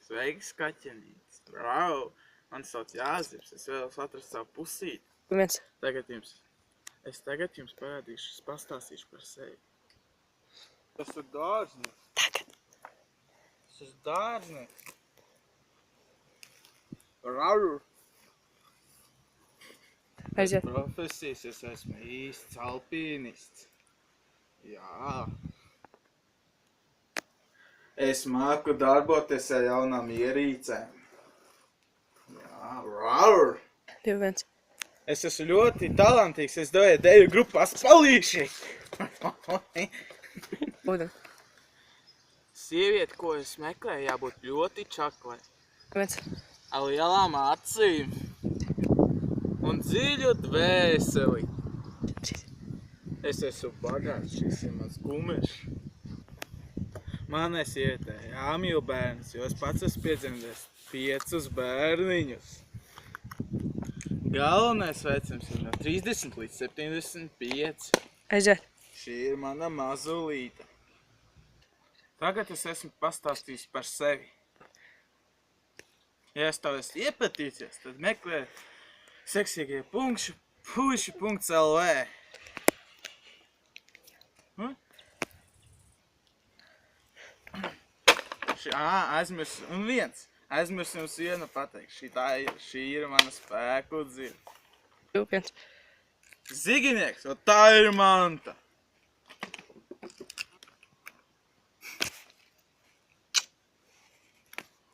Sveiks, kaķenītis. Brau! Man sauc Jāzips, es vēlos atrast savu pusīti. Viens. Es tagad jums parādīšu, pastāstīšu par sevi. Tas ir dārznieks. Tagad. Tas ir dārznieks. Brau! Aiziet. Profesijas es esmu īsts alpīnists. Jā. Es māku darboties ar jaunām ierīcēm. Jā, brau! 2, 1. Es esmu ļoti talantīgs, es doju deju grupās palīši. Ūdeni. Sieviete, ko es meklēju, jābūt ļoti čaklai. 1. Ar lielām acīm un dziļu dvēseli. Es esmu bagāts, šis ir mans kumešs. Manai sievietei jāmīl bērns, jo es pats esmu piedzemdējis 5 bērniņus. Galvenais vecums ir no 30 līdz 75. Aiziet. Šī ir mana mazulīte. Tagad es esmu pastāstījis par sevi. Ja es tev esmu iepatīcies, tad meklē seksīgie puiši.lv. Aizmirsu jums vienu pateikt. Šī ir mana spēku dziļa. 2, 1. Ziginieks, un tā ir manta.